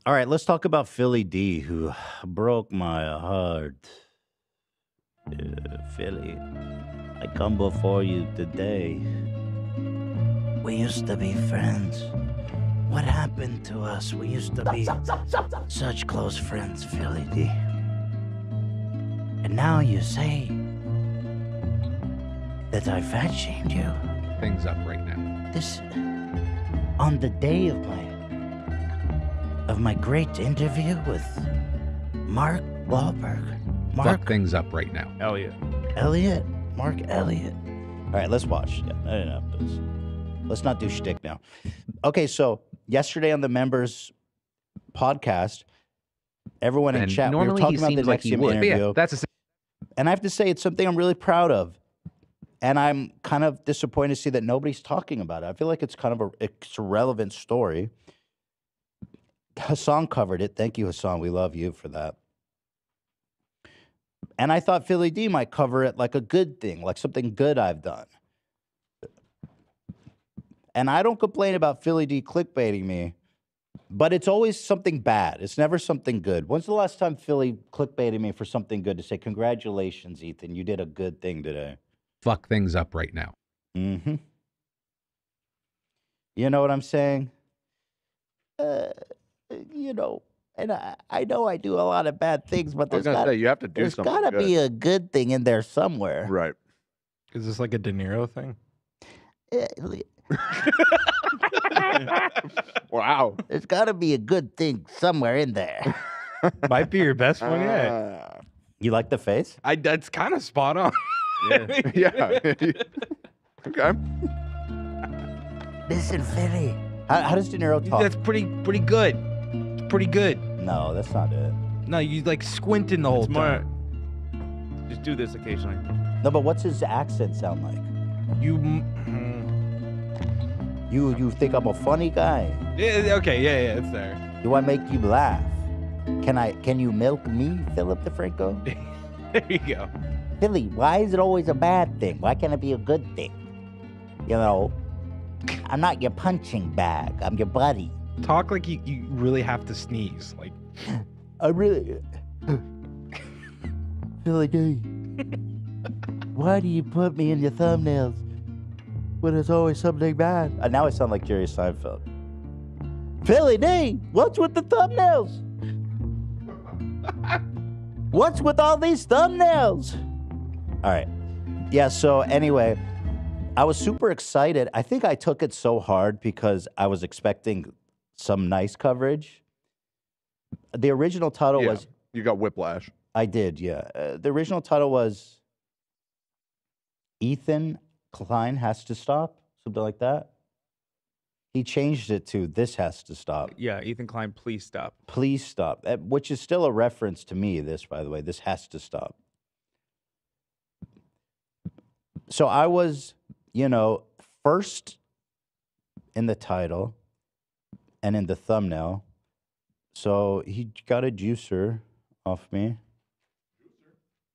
All right, let's talk about Philly D, who broke my heart. Philly, I come before you today. We used to be friends. What happened to us? We used to be such close friends, Philly D. And now you say that I fat shamed you. Things up right now. This on the day of my great interview with Mark Wahlberg. Fuck things up right now. Elliot? Mark Elliott. All right, let's watch. Yeah, no, let's not do shtick now. Okay, so yesterday on the members podcast, everyone in chat, we were talking about the Nexium interview. Yeah, that's and I have to say, it's something I'm really proud of. And I'm kind of disappointed to see that nobody's talking about it. I feel like it's kind of it's a relevant story. Hassan covered it. Thank you, Hassan. We love you for that. And I thought Philly D might cover it like a good thing, like something good I've done. And I don't complain about Philly D clickbaiting me, but it's always something bad. It's never something good. When's the last time Philly clickbaited me for something good to say, congratulations, Ethan, you did a good thing today? Fuck things up right now. Mm-hmm. You know what I'm saying? You know, and I know I do a lot of bad things, but there's you have to do something. There's gotta be a good thing in there somewhere. Right. Is this like a De Niro thing? Wow. There's gotta be a good thing somewhere in there. Might be your best one yet. You like the face? That's kind of spot on. Yeah. Okay. Listen, Philly. How does De Niro talk? That's pretty good. It's pretty good. No, that's not it. No, you like squinting the whole time. Just do this occasionally. No, but what's his accent sound like? You think I'm a funny guy? Yeah, okay, yeah, it's there. Do I make you laugh? Can you milk me, Philip DeFranco? There you go. Philly, why is it always a bad thing? Why can't it be a good thing? You know, I'm not your punching bag. I'm your buddy. Talk like you really have to sneeze. Like I really Philly D. Why do you put me in your thumbnails when it's always something bad? Now I sound like Jerry Seinfeld. Philly D, what's with the thumbnails? What's with all these thumbnails? All right. Yeah, so anyway, I was super excited. I think I took it so hard because I was expecting some nice coverage. The original title was... You got whiplash. I did, yeah. The original title was Ethan Klein Has to Stop, something like that. He changed it to This Has to Stop. Yeah, Ethan Klein, please stop. Please stop, which is still a reference to me, this, by the way. This has to stop. So I was, you know, first in the title and in the thumbnail. So he got a juicer off me.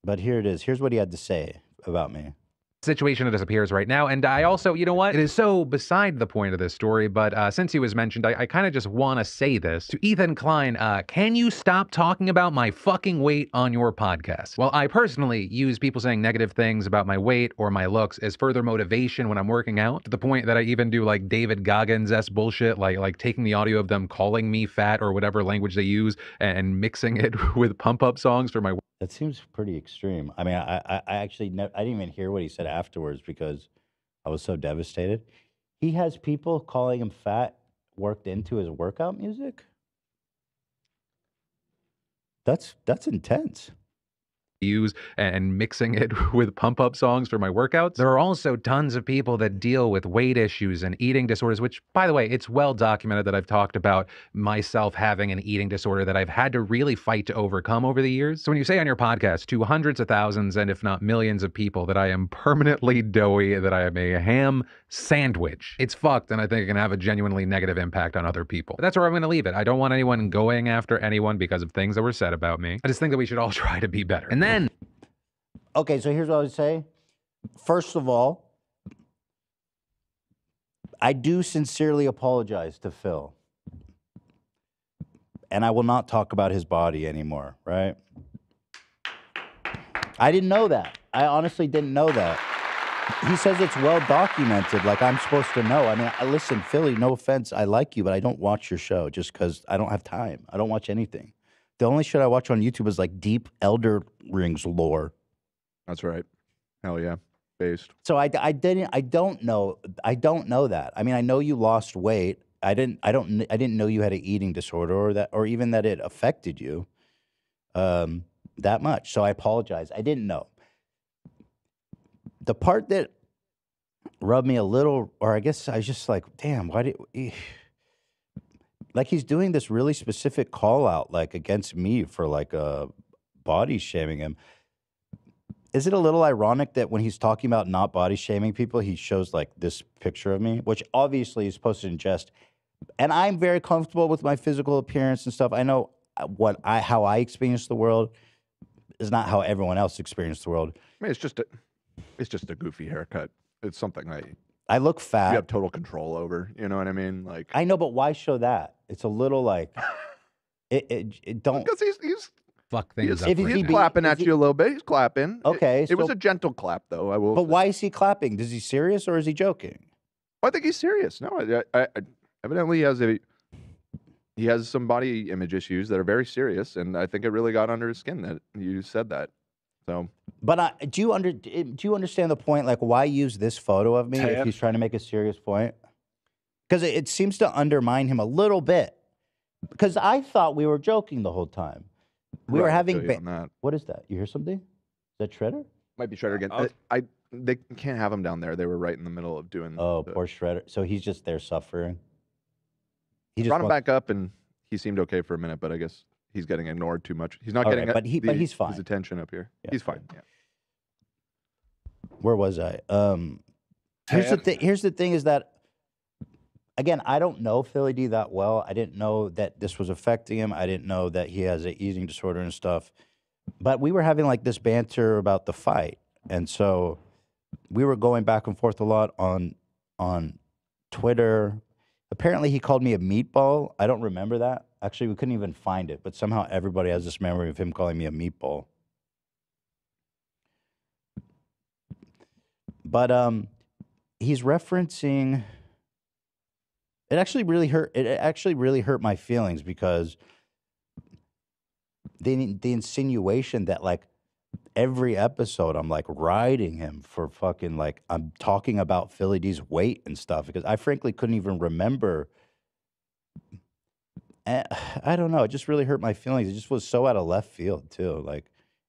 But here it is. Here's what he had to say about me. Situation that disappears right now. And I also, you know what? It is so beside the point of this story, but since he was mentioned, I kind of just want to say this to Ethan Klein. Can you stop talking about my fucking weight on your podcast? Well, I personally use people saying negative things about my weight or my looks as further motivation when I'm working out, to the point that I even do like David Goggins-esque bullshit, like taking the audio of them calling me fat or whatever language they use and mixing it with pump-up songs for my... That seems pretty extreme. I mean, I actually I didn't even hear what he said afterwards because I was so devastated. He has people calling him fat worked into his workout music? That's intense. Use and mixing it with pump-up songs for my workouts. There are also tons of people that deal with weight issues and eating disorders, which, by the way, it's well documented that I've talked about myself having an eating disorder that I've had to really fight to overcome over the years. So when you say on your podcast to hundreds of thousands and if not millions of people that I am permanently doughy, that I am a ham sandwich, it's fucked, and I think it can have a genuinely negative impact on other people. But that's where I'm going to leave it. I don't want anyone going after anyone because of things that were said about me. I just think that we should all try to be better. And then... Okay, so here's what I would say. First of all, I do sincerely apologize to Phil. and I will not talk about his body anymore, right? I didn't know that. I honestly didn't know that. He says it's well documented, like I'm supposed to know. I mean, listen, Philly, no offense, I like you, but I don't watch your show just because I don't have time. I don't watch anything. The only shit I watch on YouTube is like deep Elder Rings lore. That's right. Hell yeah. Based. So I don't know that. I mean, I know you lost weight. I didn't know you had an eating disorder or even that it affected you that much. So I apologize. I didn't know. The part that rubbed me a little, or I guess I was just like, damn, why did like he's doing this really specific call out like against me for like body shaming him. Is it a little ironic that when he's talking about not body shaming people, he shows like this picture of me, which obviously is posted in jest. And I'm very comfortable with my physical appearance and stuff. I know how I experience the world is not how everyone else experiences the world. I mean, it's just a goofy haircut. It's something that I look fat. you have total control over. You know what I mean? Like I know, but why show that? It's a little like it don't. because he's Fuck things up. If right he he's now. be- clapping is at he- you a little bit. He's clapping. Okay, It was so- a gentle clap, though. I will. But say. why is he clapping? Is he serious or is he joking? I think he's serious. No, evidently he has some body image issues that are very serious, and I think it really got under his skin that you said that. So But do you understand the point? Like, why use this photo of me if Tab. he's trying to make a serious point? Because it seems to undermine him a little bit. Because I thought we were joking the whole time. We were Right, I having. feel you on that. What is that? You hear something? Is that Shredder? Might be Shredder again. They can't have him down there. They were right in the middle of doing. Oh, the, poor Shredder. So he's just there suffering. He just brought him wants- back up, and he seemed okay for a minute, but I guess he's getting ignored too much. He's not All getting. right, but he's fine. His attention up here. Yeah, He's fine. Yeah. Where was I? Here's the thing is that again, I don't know Philly D that well. I didn't know that this was affecting him. I didn't know that he has an eating disorder and stuff. But we were having like this banter about the fight. And so we were going back and forth a lot on Twitter. Apparently he called me a meatball. I don't remember that. Actually, we couldn't even find it, but somehow everybody has this memory of him calling me a meatball. But he's referencing. It actually really hurt. It actually really hurt my feelings because the insinuation that like every episode I'm like riding him for fucking like I'm talking about Philly D's weight and stuff because I frankly couldn't even remember. I don't know. It just really hurt my feelings. It just was so out of left field too. Like,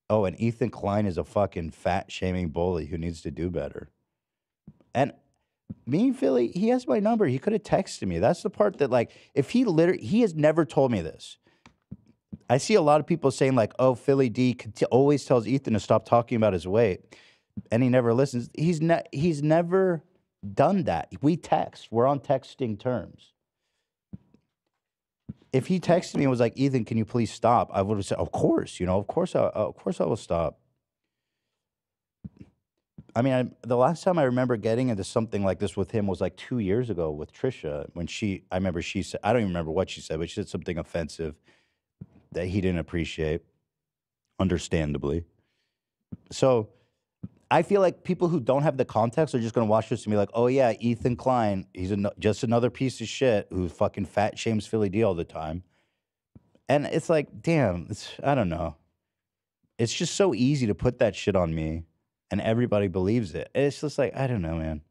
oh, and Ethan Klein is a fucking fat shaming bully who needs to do better. And me, Philly, he has my number. He could have texted me. That's the part that, like, if he has never told me this. I see a lot of people saying, like, oh, Philly D always tells Ethan to stop talking about his weight, and he never listens. He's never done that. We text. We're on texting terms. If he texted me and was like, Ethan, can you please stop? I would have said, of course, of course I will stop. I mean, the last time I remember getting into something like this with him was like 2 years ago with Trisha when I remember she said, I don't even remember what she said, but she said something offensive that he didn't appreciate, understandably. So I feel like people who don't have the context are just going to watch this and be like, oh yeah, Ethan Klein, he's just another piece of shit who fucking fat shames Philly D all the time. And it's like, damn, I don't know. It's just so easy to put that shit on me. And everybody believes it. It's just like, I don't know, man.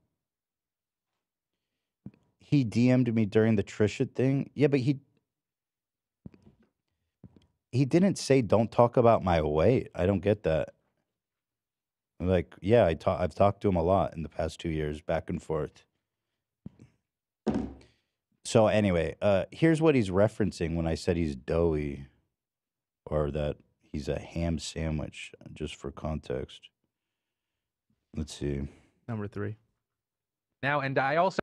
He DM'd me during the Trisha thing. Yeah, but he didn't say don't talk about my weight. I don't get that. Like, yeah, I've talked to him a lot in the past 2 years, back and forth. So anyway, here's what he's referencing when I said he's doughy or that he's a ham sandwich, just for context. Let's see. Number 3. Now, and I also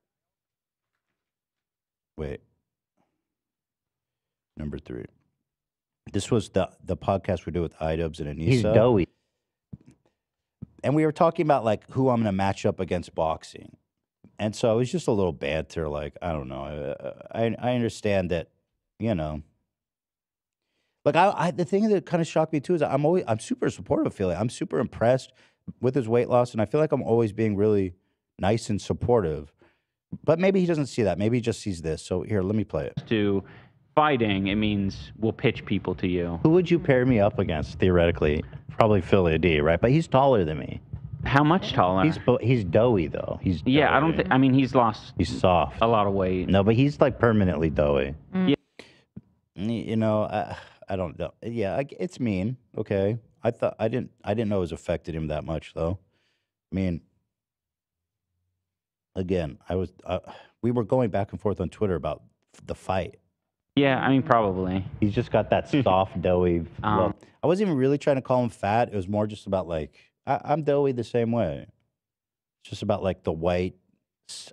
Wait. Number 3. This was the podcast we did with iDubbbz and Anissa. He's doughy. And we were talking about like who I'm going to match up against boxing. And so it was just a little banter. Like, I don't know. I understand that, Like the thing that kind of shocked me too is I'm super supportive of Philly. I'm super impressed with his weight loss, and I feel like I'm always being really nice and supportive. But maybe he doesn't see that. Maybe he just sees this. So here, let me play it. To fighting, it means we'll pitch people to you. Who would you pair me up against theoretically? Probably Philly D, right? But he's taller than me. How much taller? He's doughy though. He's doughy. Yeah, I don't think. I mean, he's lost. He's soft. A lot of weight. No, but he's like permanently doughy. Yeah. You know, I don't know. Yeah, it's mean. Okay, I didn't know it was affected him that much though. I mean, again, we were going back and forth on Twitter about the fight. Yeah, I mean, probably. He's just got that soft, doughy look. I wasn't even really trying to call him fat. It was more just about like, I'm doughy the same way. It's just about like the white,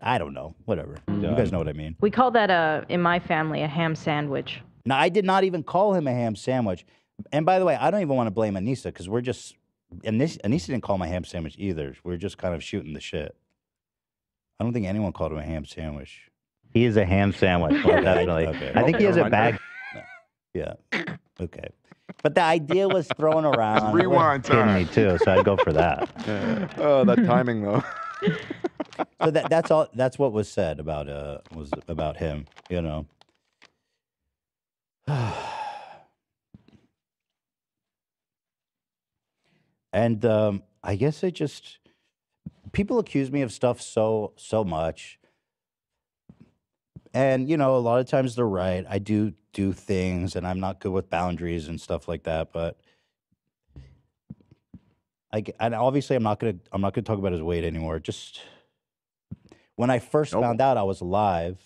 I don't know, whatever. You guys know what I mean. We call that, in my family, a ham sandwich. Now, I did not even call him a ham sandwich. And by the way, I don't even want to blame Anissa because we're just, Anissa didn't call him a ham sandwich either. We're just kind of shooting the shit. I don't think anyone called him a ham sandwich. He is a ham sandwich, well, definitely. Okay. I think he has a bag. No. Yeah. Okay. But the idea was thrown around. Rewind time. Me too, so I'd go for that. Oh, that timing though. So that's all. That's what was said about him. You know. And I guess people accuse me of stuff so much. And, you know, a lot of times they're right. I do things and I'm not good with boundaries and stuff like that. But and obviously I'm not gonna talk about his weight anymore. Just when I first found out I was live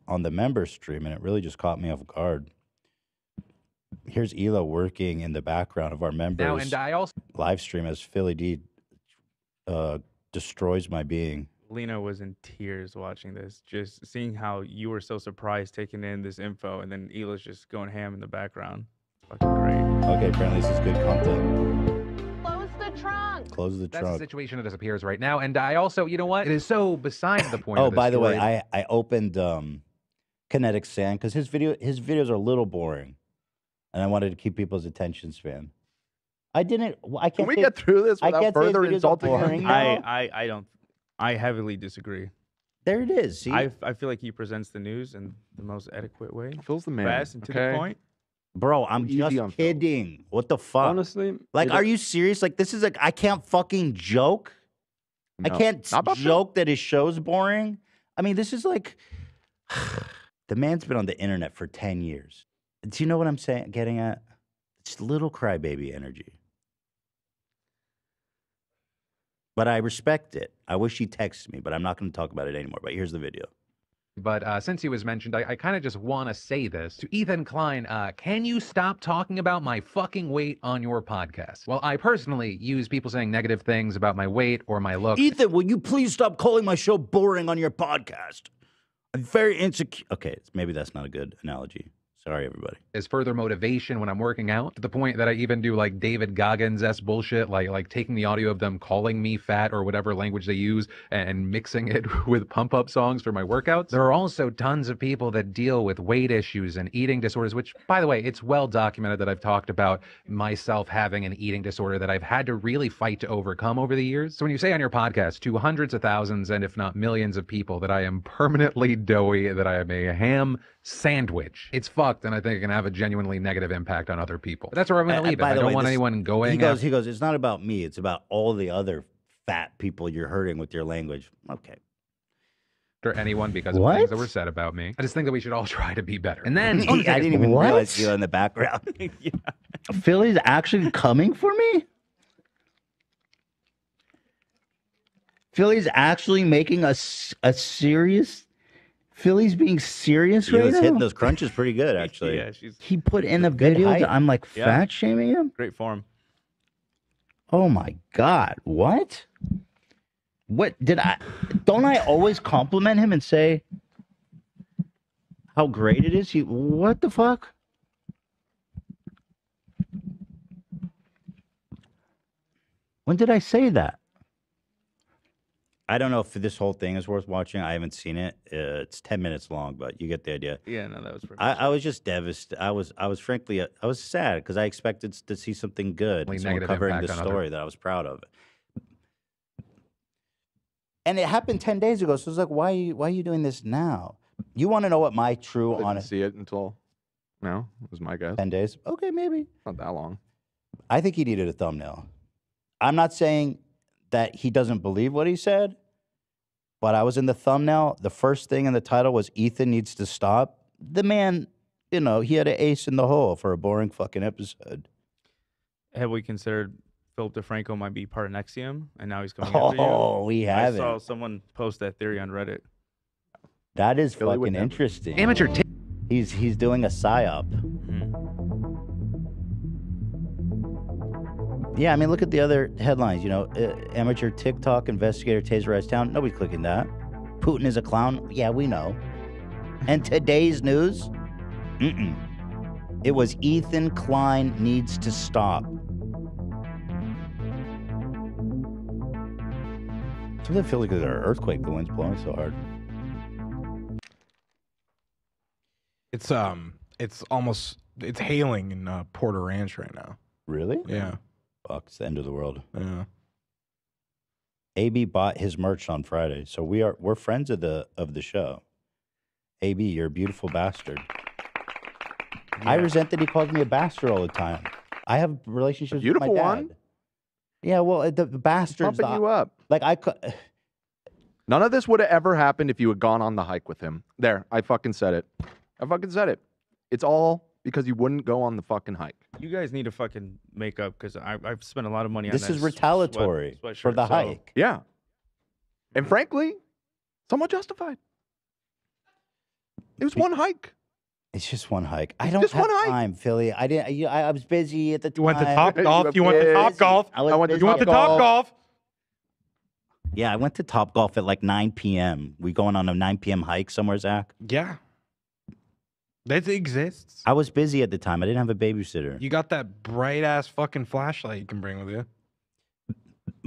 on the member stream, and it really just caught me off guard. Here's Ela working in the background of our members Now, and I also live stream as Philly D destroys my being. Lena was in tears watching this, just seeing how you were so surprised taking in this info, and then Ela's just going ham in the background. Fucking great. Okay, apparently this is good content. Close the trunk. Close the that's trunk. the situation that appears right now. And I also, you know what? It is so beside the point. Oh, of this by the way, story. I opened Kinetic Sand because his videos are a little boring, and I wanted to keep people's attention span. I can't. Can we get through this without further insulting him? I heavily disagree. There it is. See? I feel like he presents the news in the most adequate way. Phil's the man. Fast and to the point. Bro, I'm Easy on just Phil. kidding. What the fuck? Honestly, Like, are you serious? Like, this is like, I can't fucking joke. I No. can't Not about joke that his show's boring. I mean, this is like, the man's been on the internet for 10 years. Do you know what I'm saying? Getting at? It's little crybaby energy. But I respect it. I wish he texted me, but I'm not going to talk about it anymore. But here's the video. But since he was mentioned, I kind of just want to say this to Ethan Klein. Can you stop talking about my fucking weight on your podcast? Well, I personally use people saying negative things about my weight or my looks. Ethan, will you please stop calling my show boring on your podcast? I'm very insecure. Okay, maybe that's not a good analogy. Sorry, everybody. As further motivation when I'm working out, to the point that I even do like David Goggins-esque bullshit, like taking the audio of them calling me fat or whatever language they use and mixing it with pump-up songs for my workouts. There are also tons of people that deal with weight issues and eating disorders, which, by the way, it's well documented that I've talked about myself having an eating disorder that I've had to really fight to overcome over the years. So when you say on your podcast to hundreds of thousands and if not millions of people that I am permanently doughy, that I am a ham sandwich, it's fucked, and I think it can have a genuinely negative impact on other people. But that's where I'm going to leave it. I don't want anyone going. He goes, it's not about me. It's about all the other fat people you're hurting with your language. Okay. After anyone because of things that were said about me. I just think that we should all try to be better. And then I didn't even realize you in the background. Yeah. Philly's actually coming for me? Philly's actually making a serious... Philly's being serious right now? Hitting those crunches pretty good, actually. Yeah, He put in the video that I'm like fat shaming him? Great form. Oh my God. What? What did don't I always compliment him and say how great it is? What the fuck? When did I say that? I don't know if this whole thing is worth watching. I haven't seen it. It's 10 minutes long, but you get the idea. Yeah, no, that was pretty. I was just devastated. I was frankly, I was sad because I expected to see something good, Only and someone negative covering the impact on other- story that I was proud of. And it happened 10 days ago, so it's like, why are you doing this now? You want to know what my true I didn't honest see it until now. Was my guess. 10 days? Okay, maybe. Not that long. I think he needed a thumbnail. I'm not saying that he doesn't believe what he said, but I was in the thumbnail. The first thing in the title was Ethan needs to stop. The man, you know, he had an ace in the hole for a boring fucking episode. Have we considered Philip DeFranco might be part of Nexium, and now he's coming after you? Oh, we haven't. I saw someone post that theory on Reddit. That is Philly would fucking never. interesting. Amateur. He's doing a psyop. Yeah, I mean, look at the other headlines. You know, amateur TikTok investigator taserized town. Nobody's clicking that. Putin is a clown. Yeah, we know. And today's news? It was Ethan Klein needs to stop. Sometimes I feel like there's an earthquake. The wind's blowing so hard. It's hailing in Porter Ranch right now. Really? Yeah. Fuck, it's the end of the world. Yeah. AB bought his merch on Friday, so we're friends of the show. AB, you're a beautiful bastard. I resent that he calls me a bastard all the time. I have relationships with my beautiful dad. one. Yeah, well, the bastards. Pumping you up. Like None of this would have ever happened if you had gone on the hike with him. There, I fucking said it. I fucking said it. It's all because you wouldn't go on the fucking hike. You guys need to fucking make up because I've spent a lot of money on this that. is retaliatory for sweatshirt, the so- hike. Yeah. And frankly, somewhat justified. It was one hike. It's just one hike. I It's don't just have one hike. time, Philly. I didn't. I was busy at the time. You went to Top Golf. You You went to Top busy. Golf. I was I went to busy. You went to Top Top Golf. Yeah, I went to Top Golf at like 9 p.m. We going on a 9 p.m. hike somewhere, Zach? Yeah. That exists. I was busy at the time. I didn't have a babysitter. You got that bright ass fucking flashlight you can bring with you.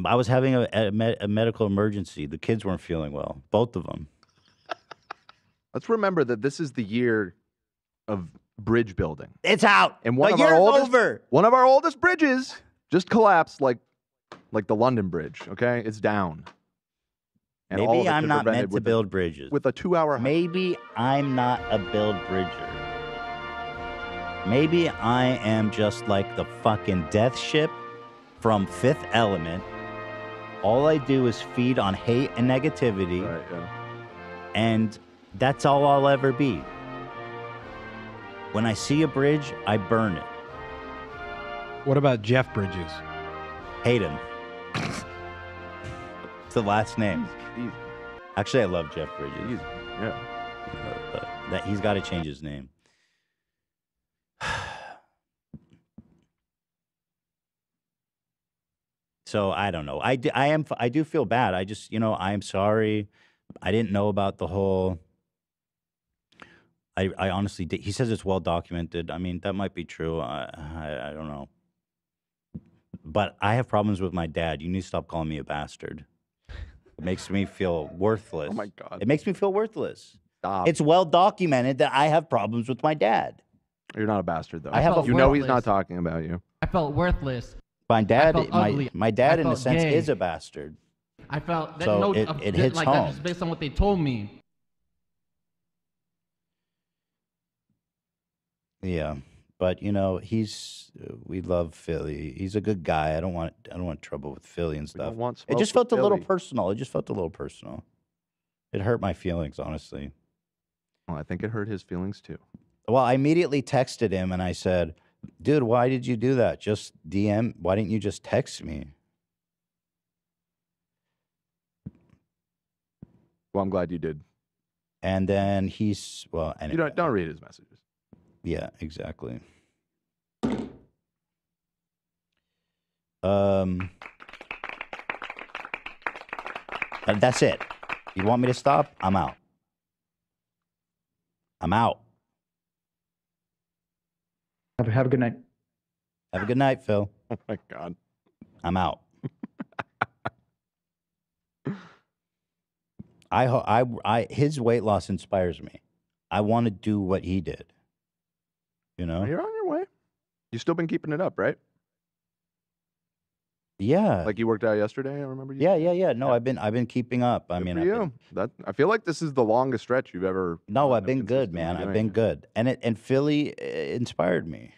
I was having a medical emergency. The kids weren't feeling well, both of them. Let's remember that this is the year of bridge building. It's out. And one the of our year's oldest over. One of our oldest bridges just collapsed like the London Bridge, okay? It's down. And all of Maybe it I'm could not prevented meant to with build bridges. with a 2-hour hike. Maybe I'm not a build bridger. Maybe I am just like the fucking death ship from Fifth Element. All I do is feed on hate and negativity, Right, yeah. and that's all I'll ever be. When I see a bridge, I burn it. What about Jeff Bridges? Hate him. It's the last name. Easy. Actually, I love Jeff Bridges. Easy. Yeah. That he's got to change his name. So I don't know. I do feel bad. I just, I am sorry. I didn't know about the whole. I honestly did. He says it's well documented. I mean, that might be true. I don't know. But I have problems with my dad. You need to stop calling me a bastard. It makes me feel worthless. Oh my God. It makes me feel worthless. Stop. It's well documented that I have problems with my dad. You're not a bastard though. I have a- You know he's worthless. not talking about you. I felt worthless. My dad, felt ugly. my dad, I in a felt sense, gay. is a bastard. I felt that So no, it hits like home. that just based on what they told me. Yeah, but we love Philly. He's a good guy. I don't want trouble with Philly and We stuff. don't want It just smoke felt with a little Philly. personal. It just felt a little personal. It hurt my feelings, honestly. Well, I think it hurt his feelings too. Well, I immediately texted him and I said, "Dude, why did you do that? Just DM. Why didn't you just text me?" Well, I'm glad you did. And then and You don't read his messages. Yeah, exactly. That's it. You want me to stop? I'm out. I'm out. Have a good night. Have a good night, Phil. Oh my God. I'm out. His weight loss inspires me. I want to do what he did. You know? You're on your way. You've still been keeping it up, right? Yeah. Like you worked out yesterday, I remember you. Yeah. No, I've been keeping up. I Good mean, for I've you. been, I feel like this is the longest stretch you've ever. no, I've been good, consistently man. I've doing been it. good. And Philly inspired me.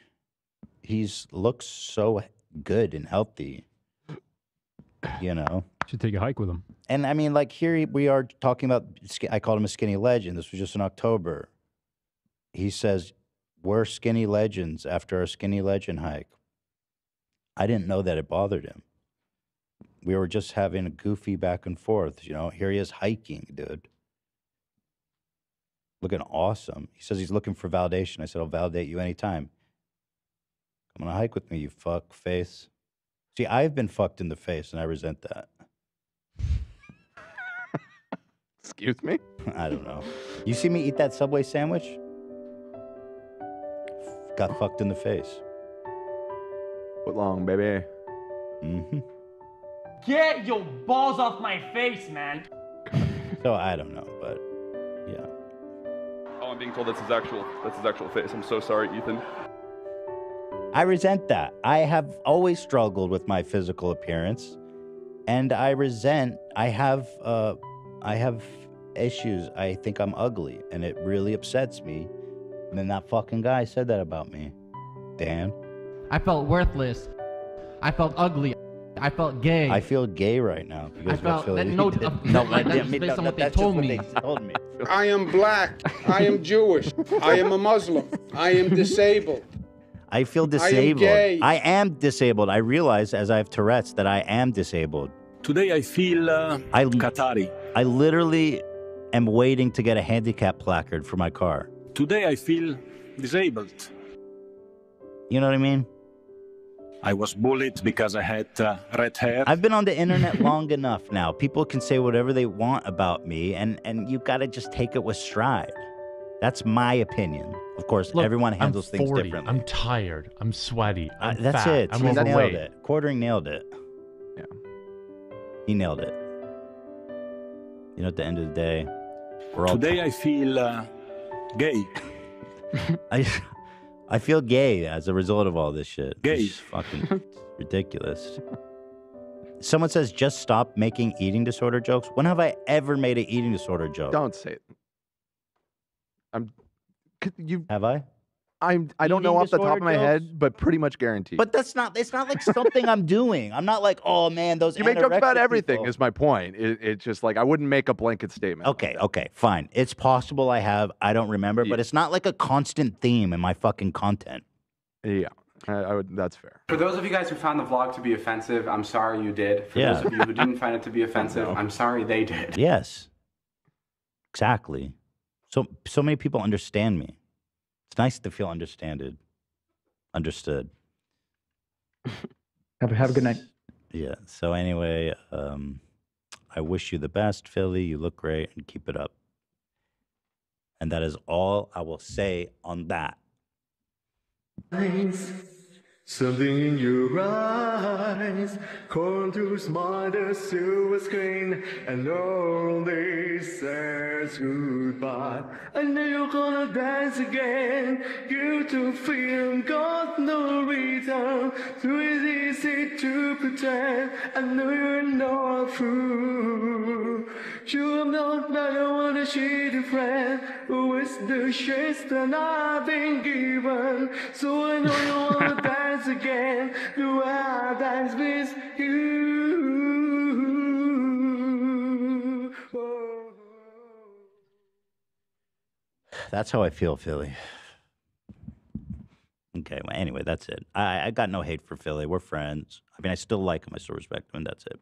He's looks so good and healthy. You know. Should take a hike with him. And I mean, like here we are talking about. I called him a skinny legend. This was just in October. He says we're skinny legends after our skinny legend hike. I didn't know that it bothered him. We were just having a goofy back and forth. You know, here he is hiking, dude. Looking awesome. He says he's looking for validation. I said, I'll validate you anytime. Come on a hike with me, you fuck face. See, I've been fucked in the face, and I resent that. Excuse me? I don't know. You see me eat that Subway sandwich? Got fucked in the face. Foot long, baby. Mm-hmm. Get your balls off my face, man. So I don't know, but yeah. Oh, I'm being told that's his actual face. I'm so sorry, Ethan. I resent that. I have always struggled with my physical appearance, and I have issues. I think I'm ugly, and it really upsets me. And then that fucking guy said that about me. Dan. I felt worthless. I felt ugly. I felt gay. I feel gay right now because I felt Philly that no, did. that's based on what they that's told just me. what they told me. I am black. I am Jewish. I am a Muslim. I am disabled. I feel disabled. gay. I am disabled. I realize as I have Tourette's that I am disabled. Today I feel Qatari. I literally am waiting to get a handicap placard for my car. Today I feel disabled. You know what I mean? I was bullied because I had red hair. I've been on the internet long enough now. People can say whatever they want about me, and you got to just take it with stride. That's my opinion. Of course, Look, everyone handles I'm things 40. differently. I'm tired. I'm sweaty. I'm that's fat. it. I'm He's nailed overweight. it. Quartering nailed it. Yeah. He nailed it. You know, at the end of the day, we're all Today I feel gay. I feel gay as a result of all this shit. Gay. It's fucking ridiculous. Someone says, just stop making eating disorder jokes. When have I ever made an eating disorder joke? Don't say it. Have I? I don't know Eating off the top disorder of my jokes? head, but pretty much guaranteed. But it's not like something I'm doing. I'm not like, oh man, those you make jokes about anorexic everything people. is my point. It's just like I wouldn't make a blanket statement. Okay, fine. It's possible I have. I don't remember, but it's not like a constant theme in my fucking content. Yeah, I would. That's fair. For those of you guys who found the vlog to be offensive, I'm sorry you did. For Yeah. those of you who didn't find it to be offensive, I'm sorry they did. Yes, exactly. So many people understand me. It's nice to feel understood. Have a good night. Yeah. So anyway, I wish you the best, Philly. You look great, and keep it up. And that is all I will say on that. Something in your eyes, call to smile the silver screen, and only says goodbye. I know you're gonna dance again, you to feel got no reason, too easy to pretend, I know you're not a fool. You're not, I don't wanna cheat a friend, with the shades that I've been given, so I know you wanna dance again, do I dance with you? Oh. That's how I feel, Philly. Okay, well, anyway, that's it. I got no hate for Philly. We're friends. I mean, I still like him. I still respect him, and that's it.